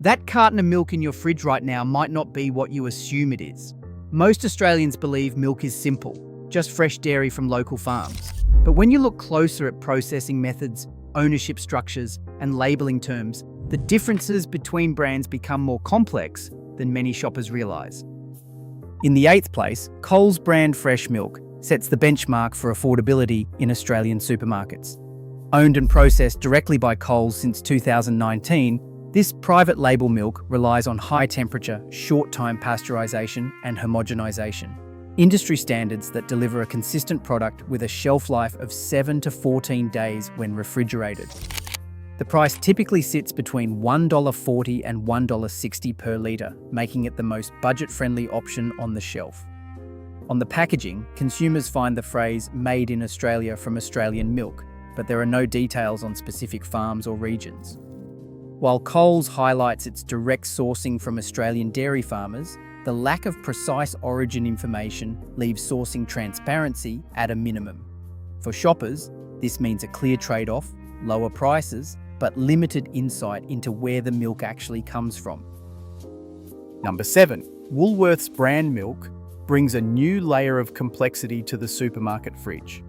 That carton of milk in your fridge right now might not be what you assume it is. Most Australians believe milk is simple, just fresh dairy from local farms. But when you look closer at processing methods, ownership structures, and labelling terms, the differences between brands become more complex than many shoppers realise. In the 8th place, Coles brand fresh milk sets the benchmark for affordability in Australian supermarkets. Owned and processed directly by Coles since 2019, this private label milk relies on high temperature, short-time pasteurisation and homogenisation, industry standards that deliver a consistent product with a shelf life of 7 to 14 days when refrigerated. The price typically sits between $1.40 and $1.60 per litre, making it the most budget-friendly option on the shelf. On the packaging, consumers find the phrase "Made in Australia from Australian milk," but there are no details on specific farms or regions. While Coles highlights its direct sourcing from Australian dairy farmers, the lack of precise origin information leaves sourcing transparency at a minimum. For shoppers, this means a clear trade-off, lower prices, but limited insight into where the milk actually comes from. Number 7. Woolworths brand milk brings a new layer of complexity to the supermarket fridge.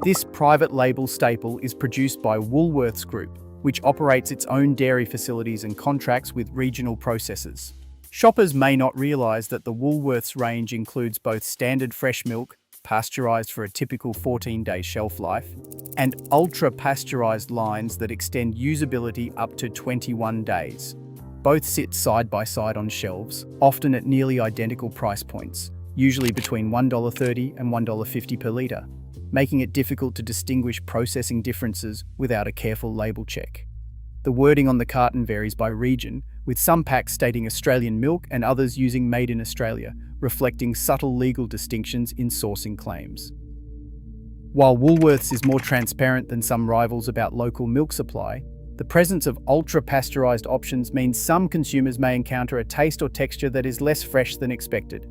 This private label staple is produced by Woolworths Group, which operates its own dairy facilities and contracts with regional processors. Shoppers may not realise that the Woolworths range includes both standard fresh milk, pasteurised for a typical 14-day shelf life, and ultra-pasteurised lines that extend usability up to 21 days. Both sit side by side on shelves, often at nearly identical price points, usually between $1.30 and $1.50 per litre, making it difficult to distinguish processing differences without a careful label check. The wording on the carton varies by region, with some packs stating Australian milk and others using Made in Australia, reflecting subtle legal distinctions in sourcing claims. While Woolworths is more transparent than some rivals about local milk supply, the presence of ultra-pasteurised options means some consumers may encounter a taste or texture that is less fresh than expected.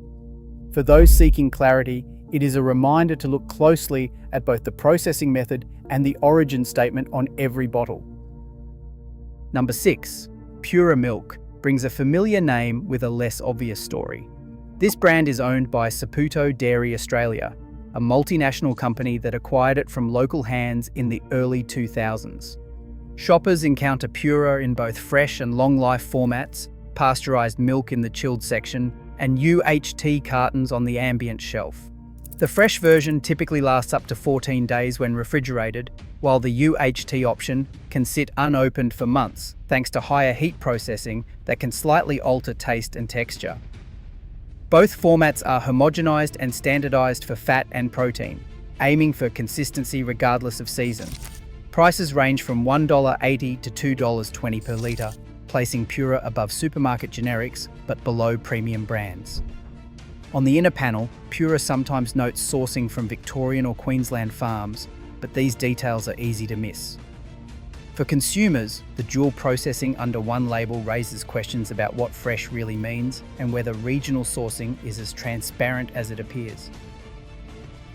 For those seeking clarity, it is a reminder to look closely at both the processing method and the origin statement on every bottle. Number 6. Pura Milk brings a familiar name with a less obvious story. This brand is owned by Saputo Dairy Australia, a multinational company that acquired it from local hands in the early 2000s. Shoppers encounter Pura in both fresh and long-life formats, pasteurised milk in the chilled section, and UHT cartons on the ambient shelf. The fresh version typically lasts up to 14 days when refrigerated, while the UHT option can sit unopened for months, thanks to higher heat processing that can slightly alter taste and texture. Both formats are homogenised and standardised for fat and protein, aiming for consistency regardless of season. Prices range from $1.80 to $2.20 per litre, placing Pura above supermarket generics but below premium brands. On the inner panel, Pura sometimes notes sourcing from Victorian or Queensland farms, but these details are easy to miss. For consumers, the dual processing under one label raises questions about what fresh really means and whether regional sourcing is as transparent as it appears.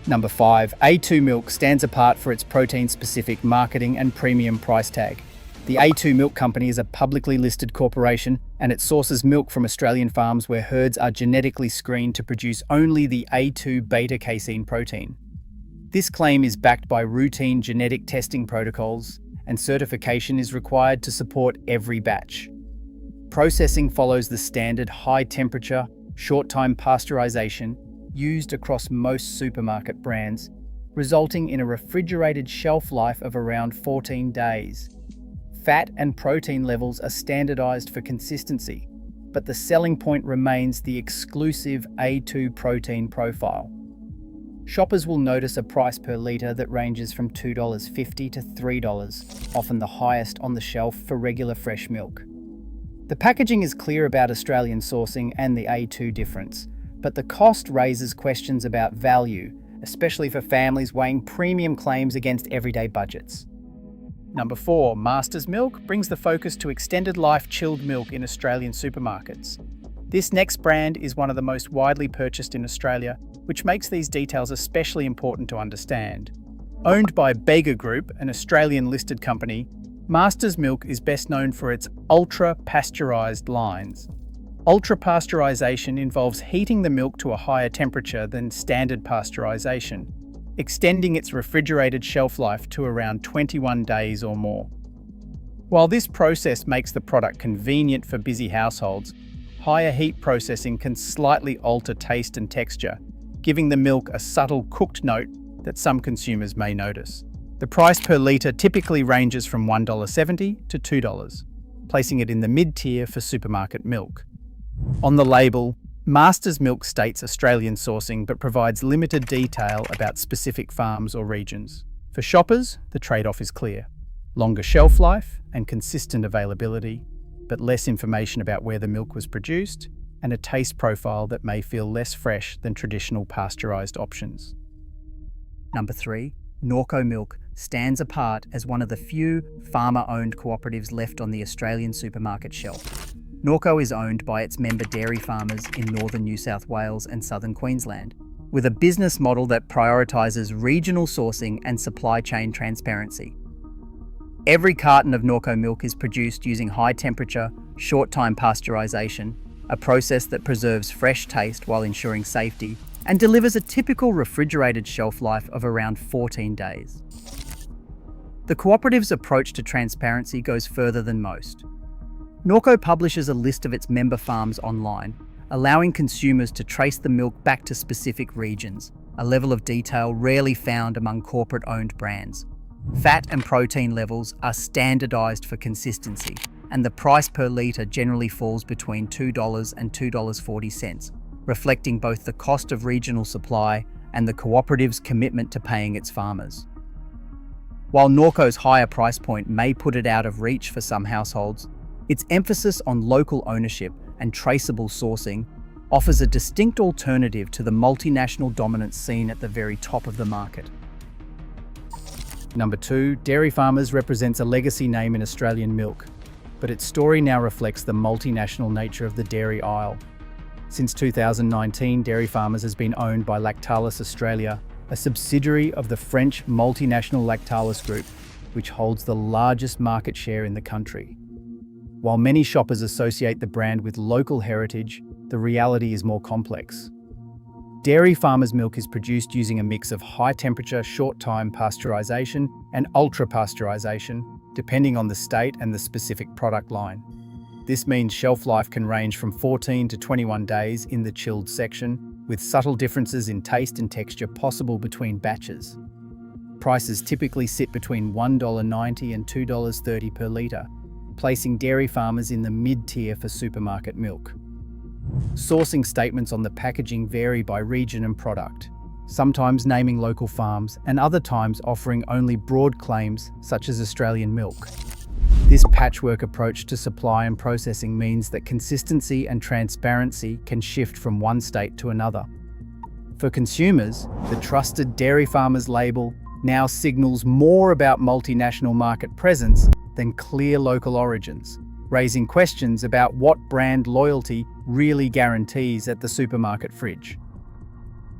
Number 5. A2 Milk stands apart for its protein-specific marketing and premium price tag. The A2 Milk Company is a publicly listed corporation, and it sources milk from Australian farms where herds are genetically screened to produce only the A2 beta-casein protein. This claim is backed by routine genetic testing protocols, and certification is required to support every batch. Processing follows the standard high-temperature, short-time pasteurisation used across most supermarket brands, resulting in a refrigerated shelf life of around 14 days. Fat and protein levels are standardised for consistency, but the selling point remains the exclusive A2 protein profile. Shoppers will notice a price per litre that ranges from $2.50 to $3, often the highest on the shelf for regular fresh milk. The packaging is clear about Australian sourcing and the A2 difference, but the cost raises questions about value, especially for families weighing premium claims against everyday budgets. Number 4. Masters Milk brings the focus to extended life chilled milk in Australian supermarkets. This next brand is one of the most widely purchased in Australia, which makes these details especially important to understand. Owned by Bega Group, an Australian listed company, Master's Milk is best known for its ultra-pasteurized lines. Ultra-pasteurization involves heating the milk to a higher temperature than standard pasteurization, extending its refrigerated shelf life to around 21 days or more. While this process makes the product convenient for busy households, higher heat processing can slightly alter taste and texture, giving the milk a subtle cooked note that some consumers may notice. The price per litre typically ranges from $1.70 to $2, placing it in the mid-tier for supermarket milk. On the label, Master's Milk states Australian sourcing but provides limited detail about specific farms or regions. For shoppers, the trade-off is clear: longer shelf life and consistent availability, but less information about where the milk was produced, and a taste profile that may feel less fresh than traditional pasteurised options. Number 3. Norco Milk stands apart as one of the few farmer-owned cooperatives left on the Australian supermarket shelf. Norco is owned by its member dairy farmers in northern New South Wales and southern Queensland, with a business model that prioritises regional sourcing and supply chain transparency. Every carton of Norco milk is produced using high-temperature, short-time pasteurisation, a process that preserves fresh taste while ensuring safety, and delivers a typical refrigerated shelf life of around 14 days. The cooperative's approach to transparency goes further than most. Norco publishes a list of its member farms online, allowing consumers to trace the milk back to specific regions, a level of detail rarely found among corporate-owned brands. Fat and protein levels are standardised for consistency, and the price per litre generally falls between $2 and $2.40, reflecting both the cost of regional supply and the cooperative's commitment to paying its farmers. While Norco's higher price point may put it out of reach for some households, its emphasis on local ownership and traceable sourcing offers a distinct alternative to the multinational dominance seen at the very top of the market. Number 2, Dairy Farmers represents a legacy name in Australian milk, but its story now reflects the multinational nature of the dairy aisle. Since 2019, Dairy Farmers has been owned by Lactalis Australia, a subsidiary of the French multinational Lactalis Group, which holds the largest market share in the country. While many shoppers associate the brand with local heritage, the reality is more complex. Dairy Farmers milk is produced using a mix of high-temperature, short-time pasteurisation and ultra-pasteurisation, depending on the state and the specific product line. This means shelf life can range from 14 to 21 days in the chilled section, with subtle differences in taste and texture possible between batches. Prices typically sit between $1.90 and $2.30 per litre, placing Dairy Farmers in the mid-tier for supermarket milk. Sourcing statements on the packaging vary by region and product, sometimes naming local farms and other times offering only broad claims such as Australian milk. This patchwork approach to supply and processing means that consistency and transparency can shift from one state to another. For consumers, the trusted Dairy Farmers label now signals more about multinational market presence than clear local origins, raising questions about what brand loyalty really guarantees at the supermarket fridge.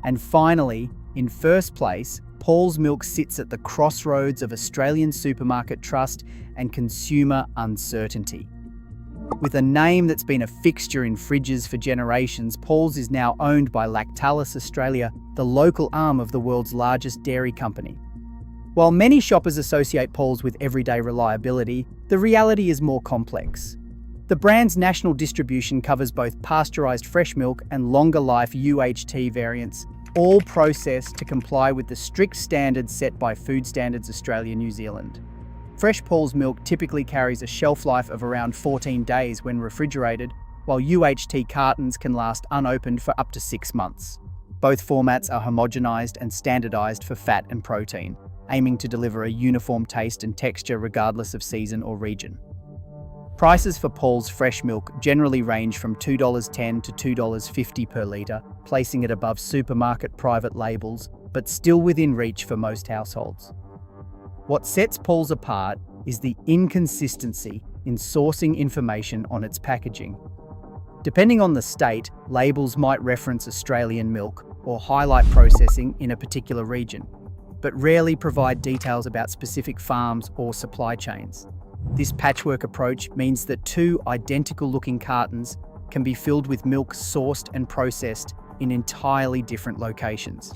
And finally, in first place, Paul's Milk sits at the crossroads of Australian supermarket trust and consumer uncertainty. With a name that's been a fixture in fridges for generations, Paul's is now owned by Lactalis Australia, the local arm of the world's largest dairy company. While many shoppers associate Paul's with everyday reliability, the reality is more complex. The brand's national distribution covers both pasteurised fresh milk and longer life UHT variants, all processed to comply with the strict standards set by Food Standards Australia New Zealand. Fresh Paul's milk typically carries a shelf life of around 14 days when refrigerated, while UHT cartons can last unopened for up to 6 months. Both formats are homogenised and standardised for fat and protein, aiming to deliver a uniform taste and texture regardless of season or region. Prices for Paul's fresh milk generally range from $2.10 to $2.50 per litre, placing it above supermarket private labels, but still within reach for most households. What sets Paul's apart is the inconsistency in sourcing information on its packaging. Depending on the state, labels might reference Australian milk or highlight processing in a particular region, but rarely provide details about specific farms or supply chains. This patchwork approach means that two identical-looking cartons can be filled with milk sourced and processed in entirely different locations.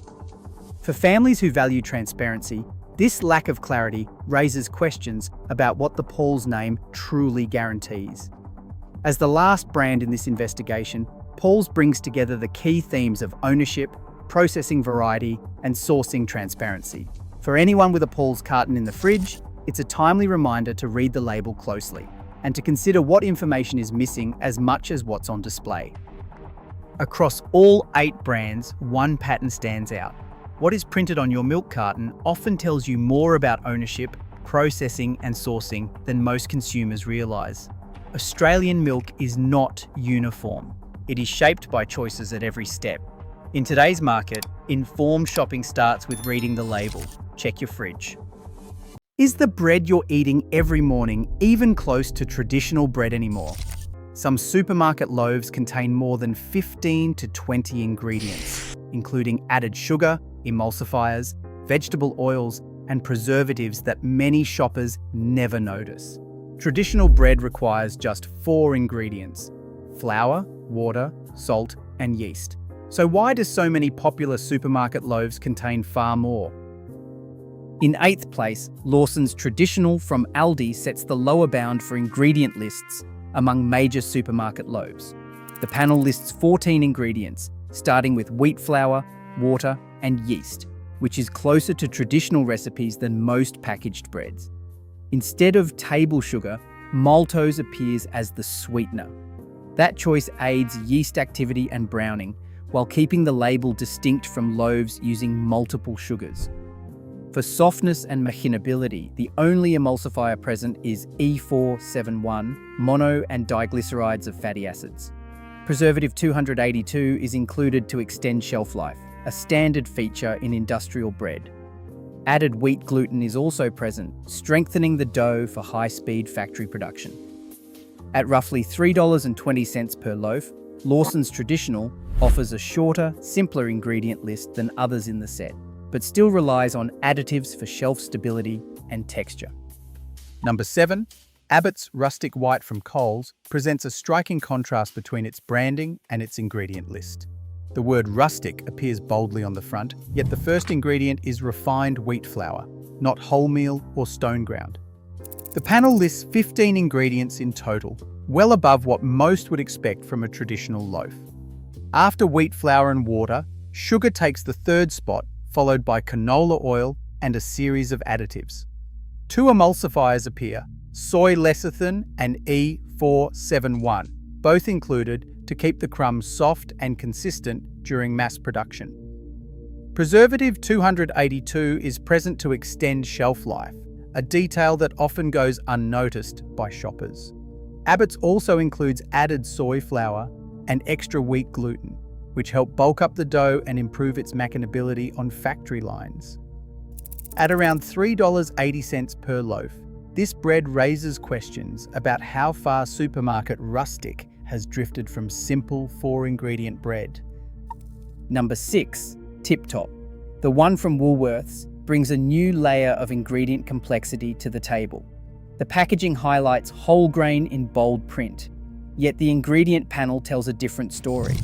For families who value transparency, this lack of clarity raises questions about what the Paul's name truly guarantees. As the last brand in this investigation, Paul's brings together the key themes of ownership, processing variety, and sourcing transparency. For anyone with a Paul's carton in the fridge, it's a timely reminder to read the label closely and to consider what information is missing as much as what's on display. Across all 8 brands, one pattern stands out. What is printed on your milk carton often tells you more about ownership, processing, and sourcing than most consumers realise. Australian milk is not uniform. It is shaped by choices at every step. In today's market, informed shopping starts with reading the label. Check your fridge. Is the bread you're eating every morning even close to traditional bread anymore? Some supermarket loaves contain more than 15 to 20 ingredients, including added sugar, emulsifiers, vegetable oils, and preservatives that many shoppers never notice. Traditional bread requires just 4 ingredients: flour, water, salt, and yeast. So why do so many popular supermarket loaves contain far more? In 8th place, Lawson's Traditional from Aldi sets the lower bound for ingredient lists among major supermarket loaves. The panel lists 14 ingredients, starting with wheat flour, water, and yeast, which is closer to traditional recipes than most packaged breads. Instead of table sugar, maltose appears as the sweetener. That choice aids yeast activity and browning, while keeping the label distinct from loaves using multiple sugars. For softness and machinability, the only emulsifier present is E471, mono and diglycerides of fatty acids. Preservative 282 is included to extend shelf life, a standard feature in industrial bread. Added wheat gluten is also present, strengthening the dough for high-speed factory production. At roughly $3.20 per loaf, Lawson's Traditional offers a shorter, simpler ingredient list than others in the set, but still relies on additives for shelf stability and texture. Number 7, Abbott's Rustic White from Coles presents a striking contrast between its branding and its ingredient list. The word rustic appears boldly on the front, yet the first ingredient is refined wheat flour, not wholemeal or stone ground. The panel lists 15 ingredients in total, well above what most would expect from a traditional loaf. After wheat flour and water, sugar takes the 3rd spot, followed by canola oil and a series of additives. 2 emulsifiers appear, soy lecithin and E471, both included to keep the crumbs soft and consistent during mass production. Preservative 282 is present to extend shelf life, a detail that often goes unnoticed by shoppers. Abbott's also includes added soy flour and extra wheat gluten, which help bulk up the dough and improve its machinability on factory lines. At around $3.80 per loaf, this bread raises questions about how far supermarket rustic has drifted from simple 4-ingredient bread. Number 6, Tip Top. The one from Woolworths brings a new layer of ingredient complexity to the table. The packaging highlights whole grain in bold print, yet the ingredient panel tells a different story.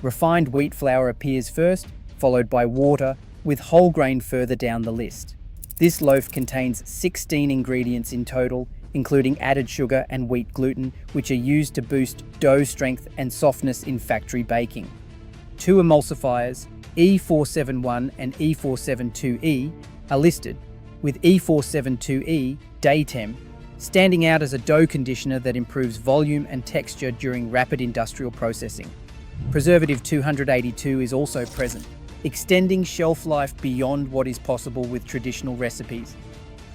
Refined wheat flour appears first, followed by water, with whole grain further down the list. This loaf contains 16 ingredients in total, including added sugar and wheat gluten, which are used to boost dough strength and softness in factory baking. 2 emulsifiers, E471 and E472E, are listed, with E472E, Daytem, standing out as a dough conditioner that improves volume and texture during rapid industrial processing. Preservative 282 is also present, extending shelf life beyond what is possible with traditional recipes.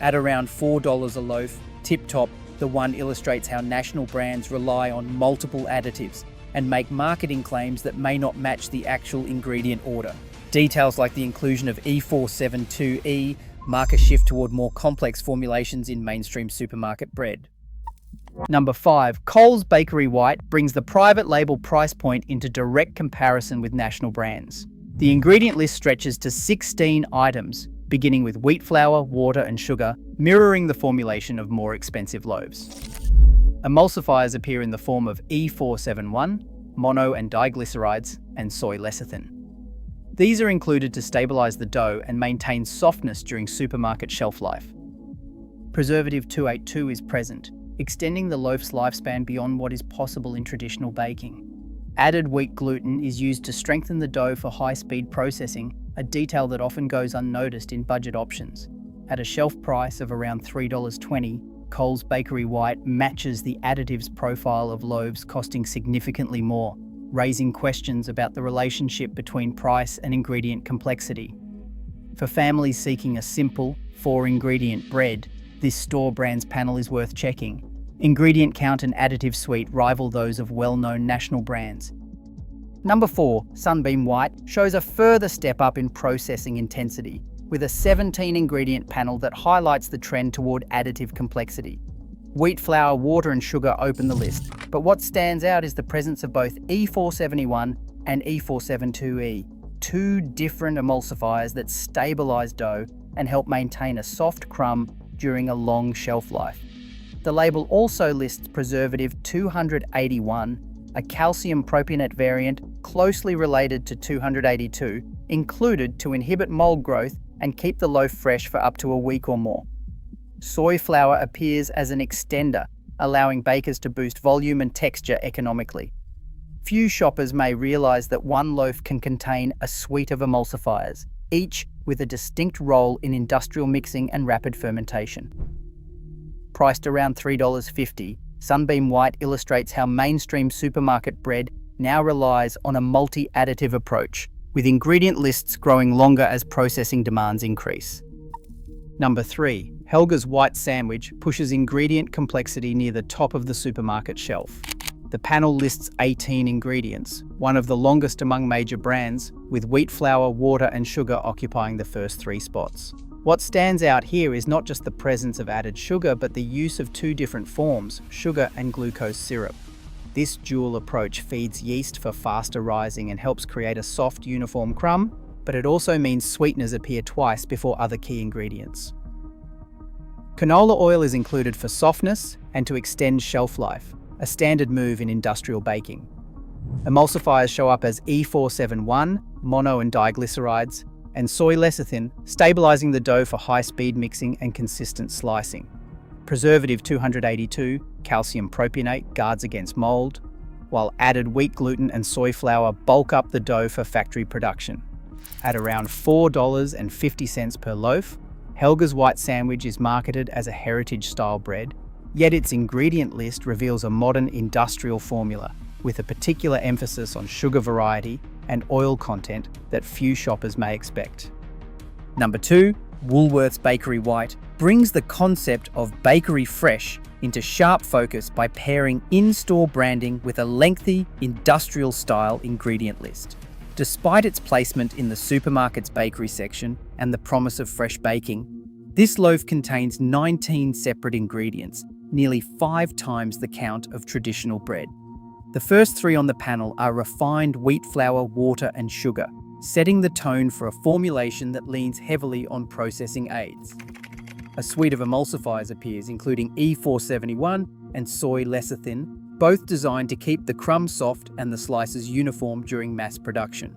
At around $4 a loaf, Tip Top, the one illustrates how national brands rely on multiple additives and make marketing claims that may not match the actual ingredient order. Details like the inclusion of E472E mark a shift toward more complex formulations in mainstream supermarket bread. Number 5, Coles Bakery White brings the private label price point into direct comparison with national brands. The ingredient list stretches to 16 items, beginning with wheat flour, water, and sugar, mirroring the formulation of more expensive loaves. Emulsifiers appear in the form of E471, mono and diglycerides, and soy lecithin. These are included to stabilize the dough and maintain softness during supermarket shelf life. Preservative 282 is present, extending the loaf's lifespan beyond what is possible in traditional baking. Added wheat gluten is used to strengthen the dough for high-speed processing, a detail that often goes unnoticed in budget options. At a shelf price of around $3.20, Coles Bakery White matches the additives profile of loaves costing significantly more, raising questions about the relationship between price and ingredient complexity. For families seeking a simple, 4-ingredient bread, this store brand's panel is worth checking. Ingredient count and additive suite rival those of well-known national brands. Number 4, Sunbeam White, shows a further step up in processing intensity, with a 17-ingredient panel that highlights the trend toward additive complexity. Wheat flour, water, and sugar open the list, but what stands out is the presence of both E471 and E472E, two different emulsifiers that stabilize dough and help maintain a soft crumb during a long shelf life. The label also lists preservative 281, a calcium propionate variant closely related to 282, included to inhibit mold growth and keep the loaf fresh for up to a week or more. Soy flour appears as an extender, allowing bakers to boost volume and texture economically. Few shoppers may realize that one loaf can contain a suite of emulsifiers, each with a distinct role in industrial mixing and rapid fermentation. Priced around $3.50, Sunbeam White illustrates how mainstream supermarket bread now relies on a multi-additive approach, with ingredient lists growing longer as processing demands increase. Number 3, Helga's White Sandwich pushes ingredient complexity near the top of the supermarket shelf. The panel lists 18 ingredients, one of the longest among major brands, with wheat flour, water, and sugar occupying the first 3 spots. What stands out here is not just the presence of added sugar, but the use of 2 different forms, sugar and glucose syrup. This dual approach feeds yeast for faster rising and helps create a soft, uniform crumb, but it also means sweeteners appear twice before other key ingredients. Canola oil is included for softness and to extend shelf life, a standard move in industrial baking. Emulsifiers show up as E471, mono and diglycerides, and soy lecithin, stabilizing the dough for high-speed mixing and consistent slicing. Preservative 282, calcium propionate, guards against mold, while added wheat gluten and soy flour bulk up the dough for factory production. At around $4.50 per loaf, Helga's White Sandwich is marketed as a heritage-style bread, yet its ingredient list reveals a modern industrial formula, with a particular emphasis on sugar variety and oil content that few shoppers may expect. Number 2, Woolworths Bakery White brings the concept of bakery fresh into sharp focus by pairing in-store branding with a lengthy, industrial-style ingredient list. Despite its placement in the supermarket's bakery section and the promise of fresh baking, this loaf contains 19 separate ingredients, nearly 5 times the count of traditional bread. The first 3 on the panel are refined wheat flour, water, and sugar, setting the tone for a formulation that leans heavily on processing aids. A suite of emulsifiers appears, including E471 and soy lecithin, both designed to keep the crumbs soft and the slices uniform during mass production.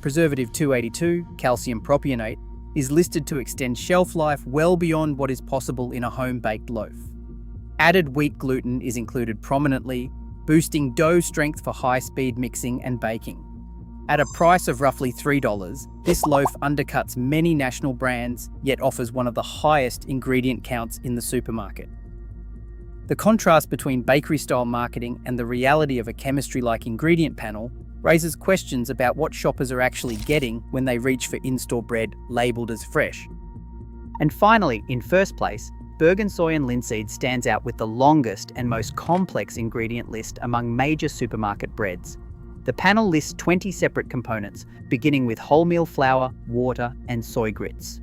Preservative 282, calcium propionate, is listed to extend shelf life well beyond what is possible in a home-baked loaf. Added wheat gluten is included prominently, boosting dough strength for high-speed mixing and baking. At a price of roughly $3, this loaf undercuts many national brands, yet offers one of the highest ingredient counts in the supermarket. The contrast between bakery-style marketing and the reality of a chemistry-like ingredient panel raises questions about what shoppers are actually getting when they reach for in-store bread labelled as fresh. And finally, in first place, Bergen soy and linseed stands out with the longest and most complex ingredient list among major supermarket breads. The panel lists 20 separate components, beginning with wholemeal flour, water, and soy grits.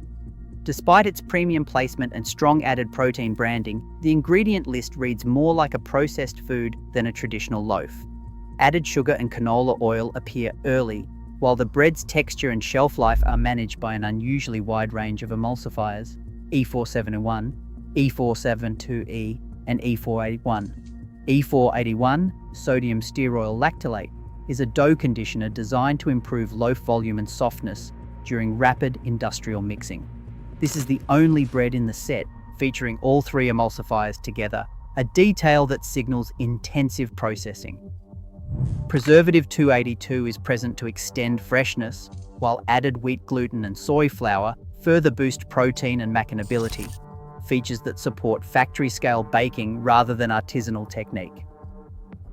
Despite its premium placement and strong added protein branding, the ingredient list reads more like a processed food than a traditional loaf. Added sugar and canola oil appear early, while the bread's texture and shelf life are managed by an unusually wide range of emulsifiers, E471, E472E, and E481. E481, sodium stearoyl lactylate, is a dough conditioner designed to improve loaf volume and softness during rapid industrial mixing. This is the only bread in the set featuring all three emulsifiers together, a detail that signals intensive processing. Preservative 282 is present to extend freshness, while added wheat gluten and soy flour further boost protein and machinability, features that support factory-scale baking rather than artisanal technique.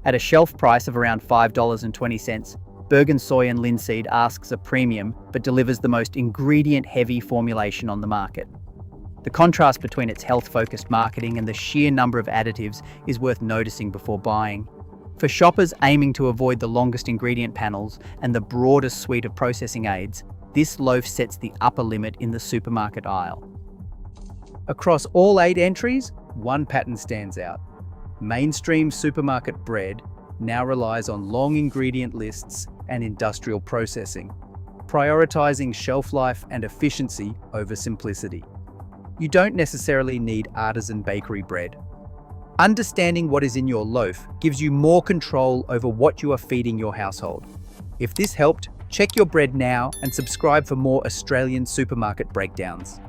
At a shelf price of around $5.20, Bergen soy and linseed asks a premium but delivers the most ingredient-heavy formulation on the market. The contrast between its health-focused marketing and the sheer number of additives is worth noticing before buying. For shoppers aiming to avoid the longest ingredient panels and the broadest suite of processing aids, this loaf sets the upper limit in the supermarket aisle. Across all 8 entries, one pattern stands out. Mainstream supermarket bread now relies on long ingredient lists and industrial processing, prioritizing shelf life and efficiency over simplicity. You don't necessarily need artisan bakery bread. Understanding what is in your loaf gives you more control over what you are feeding your household. If this helped, check your bread now and subscribe for more Australian supermarket breakdowns.